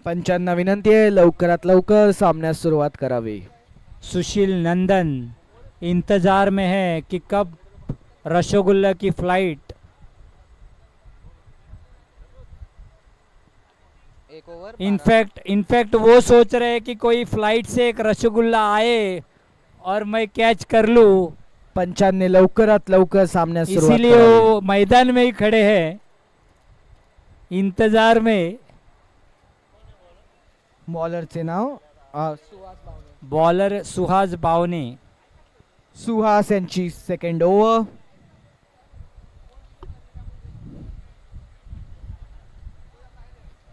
पंचांना विनंती आहे लवकरात लवकर सामन्यास सुरुवात करावी. सुशील नंदन इंतज़ार में है कि कब रसगुल्ला की फ्लाइट. इनफैक्ट वो सोच रहे हैं कि कोई फ्लाइट से एक रसगुल्ला आए और मैं कैच कर लूं. पंचांनी लवकरात लवकर सामन्यास सुरुवात इसीलिए करावी. वो मैदान में ही खड़े हैं इंतजार में. बॉलरचे नाव बॉलर सुहास बावने. सुहास यांची सेकंड ओव्हर.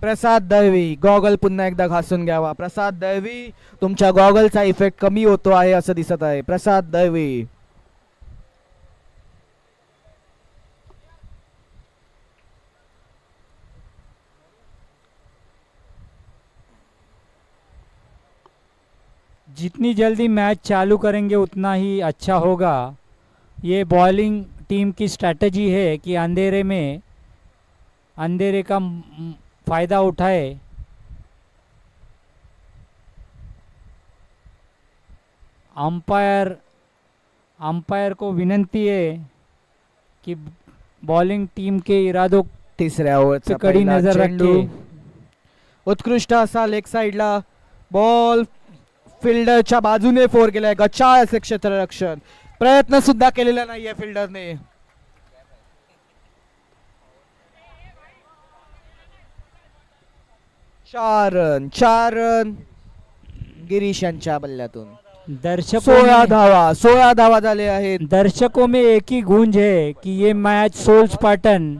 प्रसाद दळवी गॉगल पुन्हा एकदा घासून घ्यावा. प्रसाद दळवी तुमच्या गॉगलचा इफेक्ट कमी होतो आहे असं दिसत आहे. प्रसाद दळवी. जितनी जल्दी मैच चालू करेंगे उतना ही अच्छा होगा. ये बॉलिंग टीम की स्ट्रैटेजी है कि अंधेरे का फ़ायदा उठाए. अंपायर को विनंती है कि बॉलिंग टीम के इरादों तिसऱ्या ओव्हरचा पे कड़ी नजर रखे. उत्कृष्ट असा लेग साइडला बॉल फिल्डरच्या बाजूने फोर केलाय. गच्चाळ असे क्षेत्ररक्षण. प्रयत्न सुद्धा केलेला नाहीये फिल्डरने. चार रन गिरीश यांच्या बल्ल्यातून. 16 धावा झाले आहेत. दर्शकों में एक ही गूंज है कि ये मैच सोल स्पार्टन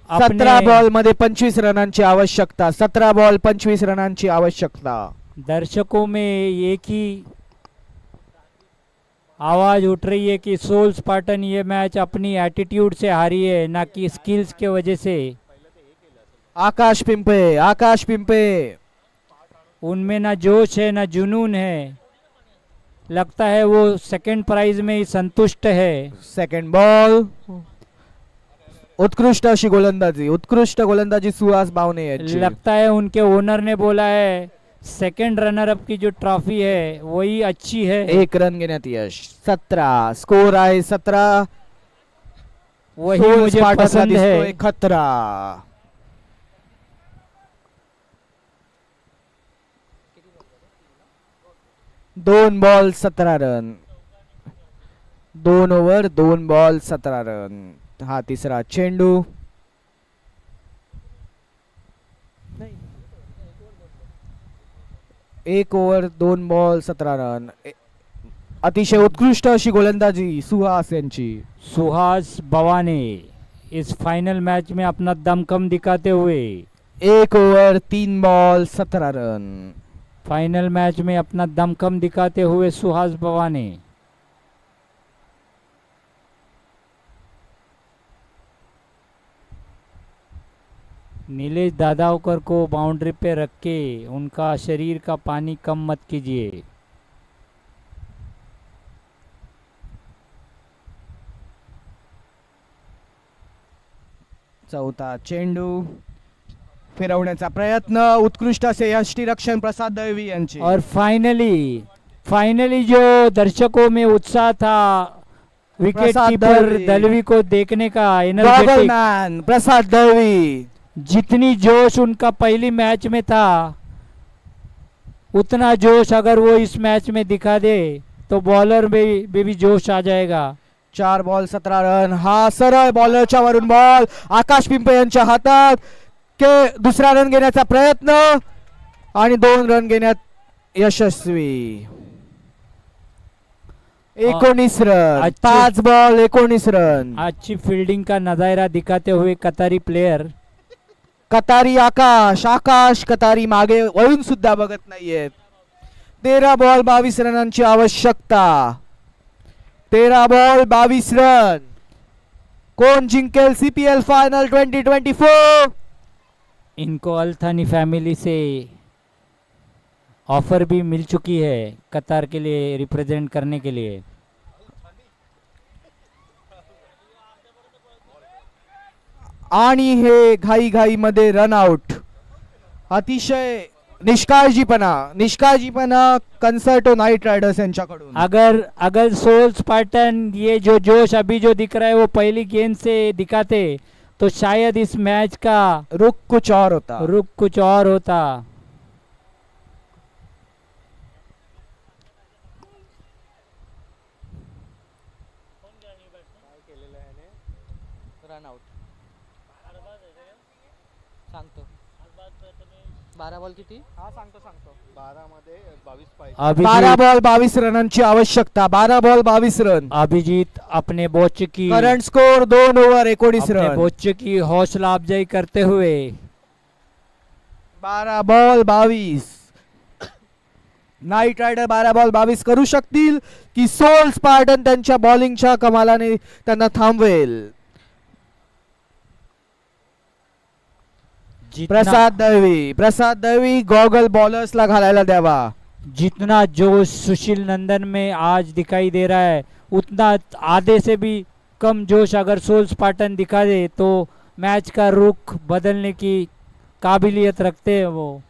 17 बॉल मध्ये 25 रनांची आवश्यकता. 17 बॉल 25 रनांची आवश्यकता. दर्शकों में एक ही आवाज उठ रही है कि सोल स्पार्टन ये मैच अपनी एटीट्यूड से हारी है ना कि स्किल्स के वजह से. आकाश पिंपे उनमें ना जोश है ना जुनून है. लगता है वो सेकंड प्राइज में ही संतुष्ट है. Second ball. उत्कृष्ट अशी गोलंदाजी सुहास बावने यांची. लगता है उनके ओनर ने बोला है सेकंड रनर अप की जो ट्रॉफी है वही अच्छी है. 1 रन घेण्यात यश. 17 स्कोर आहे. 17 वही मुझे पसंद है. खतरा. 2 ball 17 run. 2 over 2 ball 17 run. हा तिसरा चेंडू. एक ओव्हर 2 बॉल 17 रन. अतिशय उत्कृष्ट अशी गोलंदाजी सुहास यांची. सुहास बवाने इस फाइनल मैच में अपना दमखम दिखाते हुए 1 over 3 ball 17 run. Final match में अपना दमखम दिखाते हुए सुहास बवाने. नीलेश दादावकर को बाउंड्री पे रख के उनका शरीर का पानी कम मत कीजिए. चौथा चेंडू फिरवण्याचा प्रयत्न, उत्कृष्ट असे यष्टिरक्षण प्रसाद दळवी यांचे. और फाइनली जो दर्शकों में उत्साह था विकेट प्रसाद कीपर दळवी। दलवी को देखने का, गॉगल एनर्जेटिक, मैन प्रसाद दळवी. जितनी जोश उनका पहली मैच में था उतना जोश अगर वो इस मैच में दिखा दे तो बॉलर में भी जोश आ जाएगा. 4 बॉल 17 रन. हा सरळ बॉलरच्या वरून बॉल आकाश पिंपळे यांच्या हातात के दुसरा रन घेण्याचा प्रयत्न आणि 2 रन घेण्यात यशस्वी. 19 रन. 5 ball 19 run. अच्छी फील्डिंग का नजारा दिखाते हुए कतारी प्लेयर. कतारी आकाश कतारी मागे वळून सुद्धा बघत नाहीये. 13 बॉल 22 रनांची आवश्यकता. 13 बॉल 22 रन. कोण जिंकेल सीपीएल फाइनल 2024? इनको अल्थानी फैमिली से ऑफर भी मिल चुकी है कतार के लिए रिप्रेजेंट करने के लिए. आणि हे घाई मध्ये रन आउट. अतिशय निष्काळजीपणा कंसर्टो नाइट राइडर्स यांच्याकडून. अगर सोल स्पार्टन ये जो जोश अभी जो दिख रहा है वो पहली गेंद से दिखाते तो शायद इस मैच का रुख कुछ और होता. Run out. 12 बॉल किती? हा सांगतो 12 मध्ये 22 पाहिजे. 12 बॉल 22 रनांची आवश्यकता. 12 बॉल 22 रन. अभिजीत अपने बोच की करंट स्कोर 2 ओव्हर 19 रन. बोच की हौसला अफजाई करते हुए 12 बॉल 22. नाइट रायडर 12 बॉल 22 करू शकतील की सोल स्पार्टन त्यांच्या बॉलिंगच्या कमालाने त्यांना थांबवेल. प्रसाद दळवी गॉगल बॉलर्स ला घालायला द्यावा. जितना जोश सुशील नंदन में आज दिखाई दे रहा है उतना आधे से भी कम जोश अगर सोल स्पार्टन दिखा दे तो मैच का रुख बदलने की काबिलियत रखते हैं वो.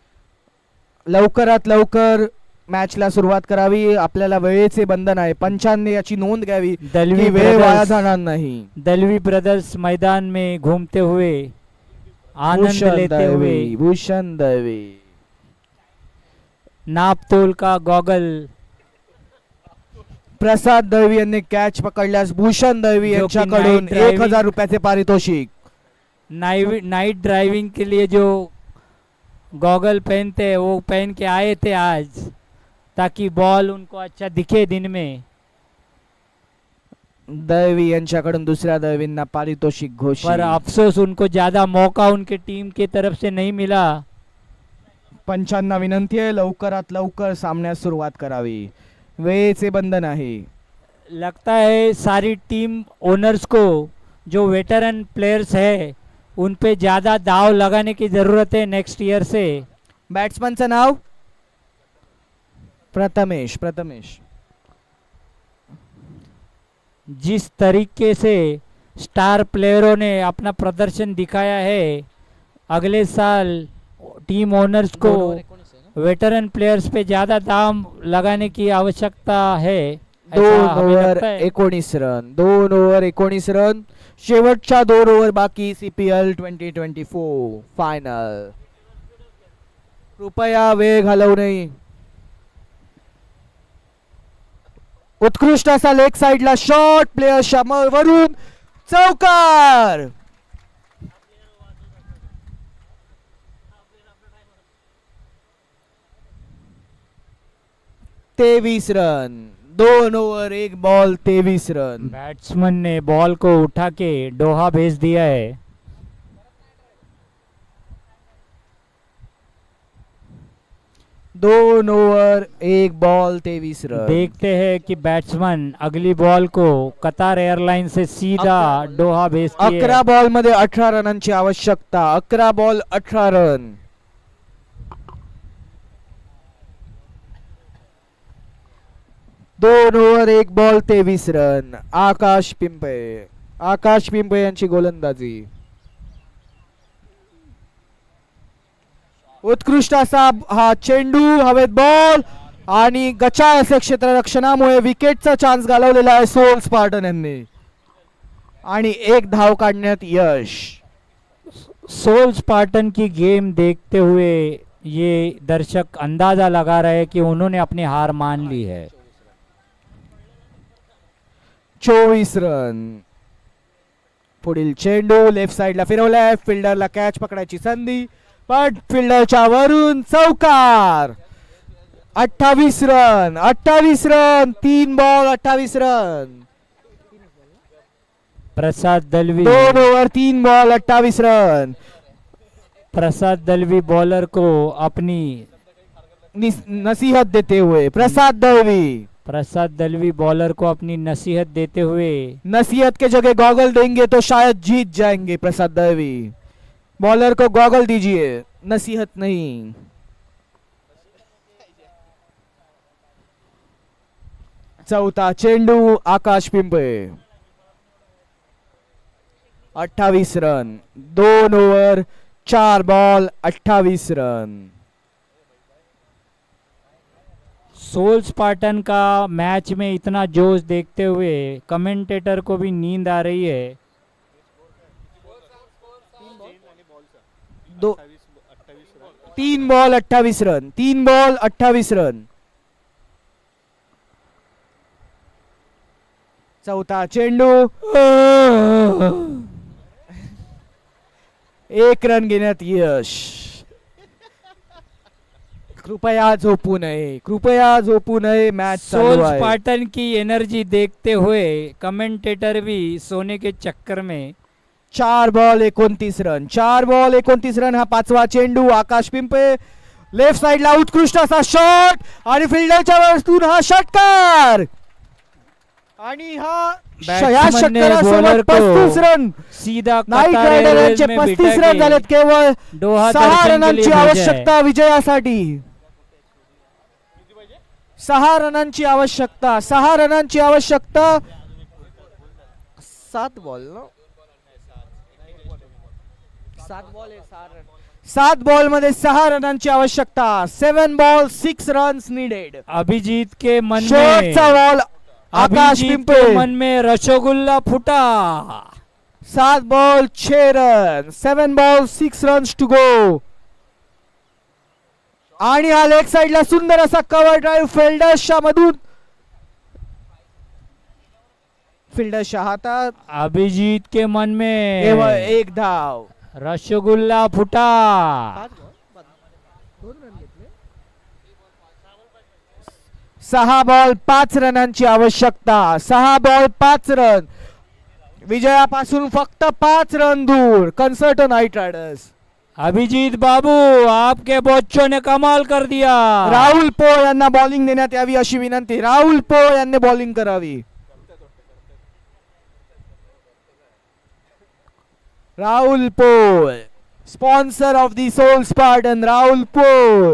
लवकरात लवकर मॅचला सुरुवात करावी. आपल्याला वेळेचे बंधन आहे. पंचांनी याची नोंद घ्यावी. दलवी वेळ वाया जाणार नाही. दलवी ब्रदर्स मैदान में घूमते हुए आनंद लेते हुए. भूषण दळवी नापतोल का गॉगल. प्रसाद दळवी यांनी कॅच पकडल्यास भूषण दळवी यांच्याकडून 1000 रुपयाचे पारितोषिक. नाइट ड्राइविंग के लिए जो गॉगल पहनते हैं वो पहन के आए थे आज ताकि बॉल उनको अच्छा दिखे दिन में. दळवी यांच्याकडून दुसऱ्या दळवींना पारितोषिक घोषित. पर अफसोस उनको ज्यादा मौका उनके टीम की तरफ से नहीं मिला. पंचांना विनंती आहे लवकरात लवकर सामन्यास सुरुवात करावी. वेळेचे बंधन आहे. लगता है सारी टीम ओनर्स को जो वेटरन प्लेयर्स है उन पे ज्यादा दाव लगाने की जरूरत है नेक्स्ट ईयर से. बॅट्समनचं नाव प्रथमेश. जिस तरीके से स्टार प्लेयरों ने अपना प्रदर्शन दिखाया है अगले साल टीम ओनर्स को वेटरन प्लेयर्स पे ज्यादा दाम लगाने की आवश्यकता है. 2 ओव्हर 19 रन. 2 over 19 run. शेवटच्या 2 ओव्हर बाकी. CPL 2024 final. कृपया वेळ घालवू नये. उत्कृष्ट असा लेग साइडला शॉट. प्लेयरच्या वरून चौकार. 23 run. 2 over 1 ball 23 run. Batsman ने बॉल को उठा के डोहा भेज दिया है. दोन ओव्हर 1 बॉल 23 रन. देखते हैं कि बैट्समैन अगली बॉल को कतार एयरलाइन से सीधा डोहा भेजती है. 11 बॉल मध्ये 18 रनांची आवश्यकता. 11 बॉल 18 रन. दोन ओव्हर 1 बॉल 23 रन. आकाश पिंपळे यांची गोलंदाजी. उत्कृष्ट असा हा चेंडू, हवेत बॉल आणि गचाळ असे क्षेत्ररक्षणामुळे विकेटचा चान्स घालवलेला आहे सोल स्पार्टन यांनी आणि एक धाव काढण्यात यश. सोल स्पार्टन की गेम देखते हुए ये दर्शक अंदाजा लगा रहे हैं कि उन्होंने अपनी हार मान ली है. 24 रन. पुढील चेंडू लेफ्ट साइडला फिरवलाय, फिल्डरला कॅच पकडायची संधी पण फिल्डरच्या वरून चौकार. 28 रन 28 रन 3 बॉल 28 रन. प्रसाद दलवी 2 ओव्हर 3 बॉल 28 रन. प्रसाद दलवी बॉलर को अपनी नसीहत देते हुए प्रसाद दलवी बॉलर को अपनी नसीहत देते हुए, नसीहत के जगह गॉगल देंगे तो शायद जीत जाएंगे प्रसाद दलवी. बॉलर को गॉगल दीजिए, नसीहत नहीं. चौथा चेंडू Akash Pimple. 28 run 2 over 4 ball 28 run. Soul Spartan का मैच में इतना जोश देखते हुए कमेंटेटर को भी नींद आ रही है. 3 बॉल 28 रन 3 बॉल 28 रन. चौथा चेंडू 1 रन घेण्यात यश. कृपया झोपू नये मैच सोल स्पार्टन की एनर्जी देखते हुए कमेंटेटर भी सोने के चक्कर में. 4 बॉल 29 रन हा पाचवा चेंडू आकाश पिंपळे. लेफ्ट साइडला उत्कृष्ट असा शॉट आणि फिल्डरच्या वरतून हा षटकार आणि हा षटकारासोबत 35 रन. सीधा नाईट रायडरांचे 35 रन झालेत. केवळ 6 रनांची आवश्यकता विजयासाठी. 6 रनांची आवश्यकता 7 बॉल ना 7 बॉल मध्ये 6 रनांची आवश्यकता. 7 बॉल 6 रन्स नीडेड. अभिजीत के मन शेवटचा बॉल आकाश पिंपळे. मन में रसगुल्ला फुटा. 7 ball 6 run 7 ball 6 runs to go. आणि हा लेग साइडला सुंदर असा कव्हर ड्राइव्ह फिल्डर्सच्या मधून. फिल्डर्सच्या हातात. अभिजीत के मन में केवळ 1 धाव. रसगुल्ला फुटा. 6 बॉल 5 रनांची आवश्यकता. 6 बॉल 5 रन. विजयापासून फक्त 5 रन दूर कन्सर्ट नाइट रायडर्स. अभिजीत बाबू आपके बच्चों ने कमाल कर दिया. राहुल पो यांना बॉलिंग देण्यात यावी अशी विनंती. राहुल पो यांनी बॉलिंग करावी. राहुल पो sponsor of the Soul Spartan. Rahul पो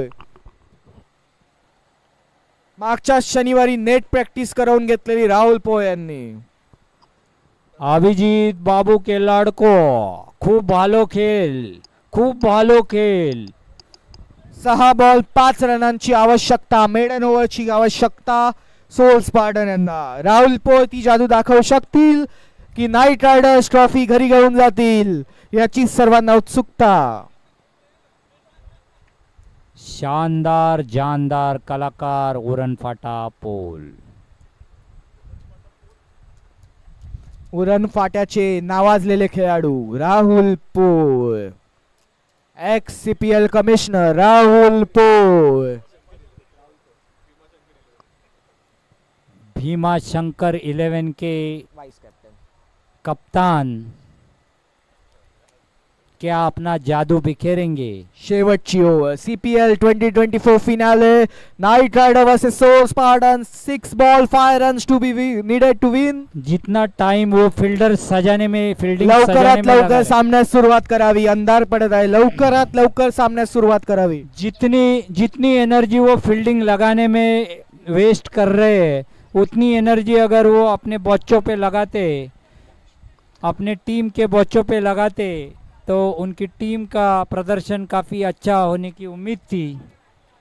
मागच्या शनिवारी नेट प्रॅक्टिस करून घेतलेली राहुल पो यांनी. अभिजीत बाबू के लड़को खूब भालो खेल. 6 बॉल 5 रनांची आवश्यकता. मेडन ओव्हरची आवश्यकता सोल स्पार्टन यांना. राहुल पो ती जादू दाखवू शकतील की नाईट रायडर्स ट्रॉफी घरी घेऊन जातील याची सर्वांना उत्सुकता. शानदार जानदार कलाकार उरण फाटा पोल. उरण फाट्याचे नावाजलेले खेळाडू राहुल पो. एक्स CPL कमिशनर राहुल पो. भीमा शंकर 11 के कप्तान क्या अपना जादू बिखेरेंगे. शेवटची over CPL 2024 finale. Knight Rider versus Soul Spartan. 6 ball 5 runs to be needed to win. जितना टाइम वो फील्डर सजाने में फील्डिंग लवकरात लवकर सामन्यास सुरुवात करावी. अंधार पडत आहे. लवकरात लवकर सामन्यास सुरुवात करावी. जितनी एनर्जी वो फील्डिंग लगाने में वेस्ट कर रहे हैं उतनी एनर्जी अगर वो अपने बच्चों पे लगाते, अपने टीम के बच्चों पे लगाते तो उनकी टीम का प्रदर्शन काफ़ी अच्छा होने की उम्मीद थी।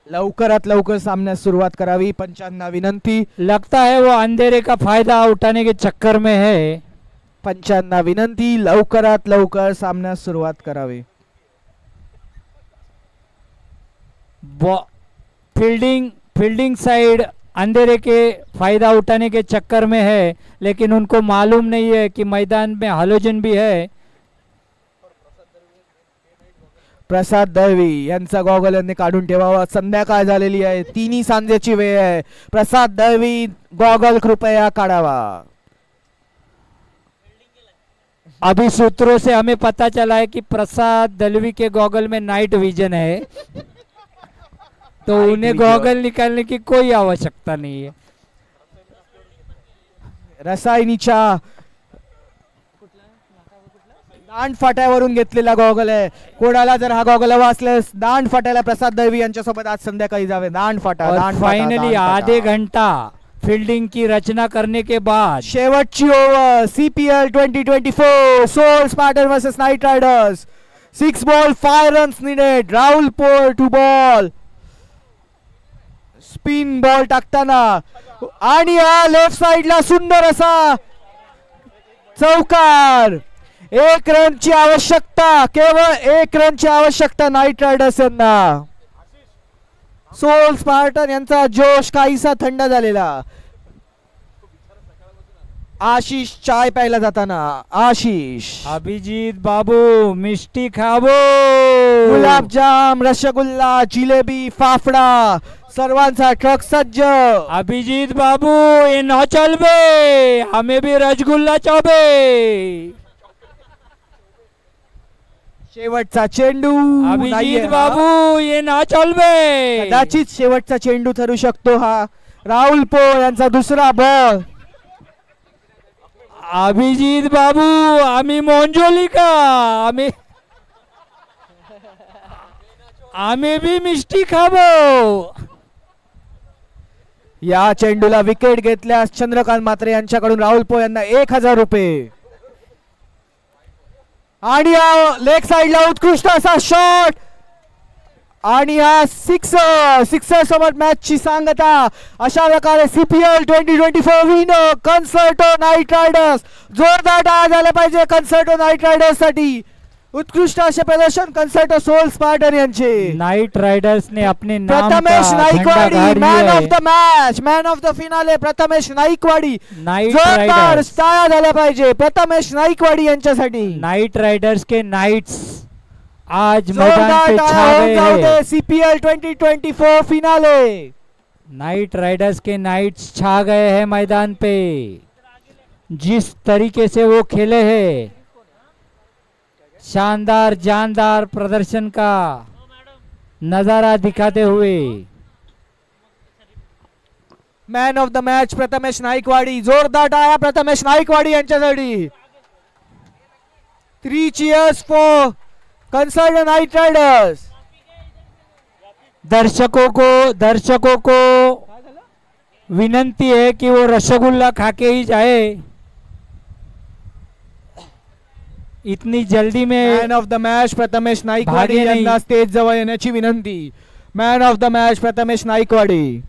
लवकरात लवकर सामन्यास सुरुवात करावी पंचांना विनंती। लगता है वो अंधेरे का फायदा उठाने के चक्कर में है। पंचांना विनंती, लवकरात लवकर सामन्यास सुरुवात करावी। फील्डिंग साइड अंधेरे के फायदा उठाने के चक्कर में है, लेकिन उनको मालूम नहीं है कि मैदान में हॅलोजन भी है। प्रसाद दळवी यांचा गॉगल यांनी काढून ठेवावा, संध्याकाळ झालेली आहे, तिन्ही सांजेची वेळ आहे। प्रसाद दळवी गॉगल कृपया काढावा। अभी सूत्रों से हमें पता चला है कि प्रसाद दलवी के गॉगल में नाइट विजन है, तो उन्हें गॉगल निकालने की कोई आवश्यकता नहीं है। रसायनीच्या दांडफाट्यावरून घेतलेला गॉगल आहे। कोणाला जर हा गॉगल हवा असल्यास दांडफाट्याला प्रसाद दळवी यांच्यासोबत आज संध्याकाळी जावे। दांडफाटा फाइनली आधे घंटा फील्डिंग की रचना करने के बाद शेवटची over CPL 2024 Soul Spartan versus Knight Riders. 6 ball 5 runs needed. Rahul पोर टू बॉल, स्पिन बॉल टाकताना आणि हा लेफ्ट साइडला सुंदर असा चौकार। 1 रनची आवश्यकता, केवळ 1 रनची आवश्यकता नाइट रायडर्स यांना। सोल स्पार्टन यांचा जोश काहीसा थंड झालेला। आशिष चाय प्यायला जाताना, आशिष अभिजीत बाबू मिष्टी खाबो, गुलाबजाम, रसगुल्ला, जिलेबी, फाफडा सर्वांचा ट्रक सज्ज। अभिजीत बाबू ये न चल बे, हमें भी रसगुल्ला चौबे। शेवटचा चेंडू अभिजीत बाबू ये ना चल बे, कदाचित शेवटचा चेंडू ठरू शकतो हा। राहुल पोळ यांचा दुसरा बॉल। अभिजीत बाबू आम्ही मोंजोली का, आम्ही भी मिष्टी खाबो। या चेंडूला विकेट घेतल्यास चंद्रकांत म्हात्रे यांच्याकडून राहुल पोळ यांना 1000 रुपये। आणि लेग साइडला उत्कृष्ट असा शॉट आणि हा सिक्सर सोबत मॅचची सांगता। अशा प्रकारे CPL 2024 विनर कन्सर्टो नाइट रायडर्स। जोरदार टाळ्या झाल्या पाहिजे कन्सर्टो नाइट रायडर्स साठी। उत्कृष्ट असे प्रदर्शन कन्सर्टो सोल स्पार्टन यांचे। नाइट राइडर्स ने अपने नाम प्रथमेश का नाईकवाडी झंडा man of the match, man of the finale Prathamesh Naikwadi. Night जोरदार राइडर्स, टाळ्या झाल्या पाहिजे प्रथमेश नाईकवाडी यांच्यासाठी। नाइट राइडर्स के नाइट्स आज मैदान जोरदार पे छा गए हैं। CPL 2024 finale. नाइट राइडर्स के नाइट्स छा गए हैं मैदान पे। जिस तरीके से वो खेले हैं, शानदार जानदार प्रदर्शन का नजारा दिखाते हुए man of the match Prathamesh Naikwadi. जोरदार टाळ्या प्रथमेश नाईकवाडी यांच्यासाठी। 3 cheers for concern night Riders. दर्शकों को विनंती है कि वो रसगुल्ला खा के ही जाए। इतनी जल्दी में man of the match Prathamesh Naikwadi भागे नहीं। यांना स्टेज जवळ येण्याची विनंती। Man of the match Prathamesh Naikwadi.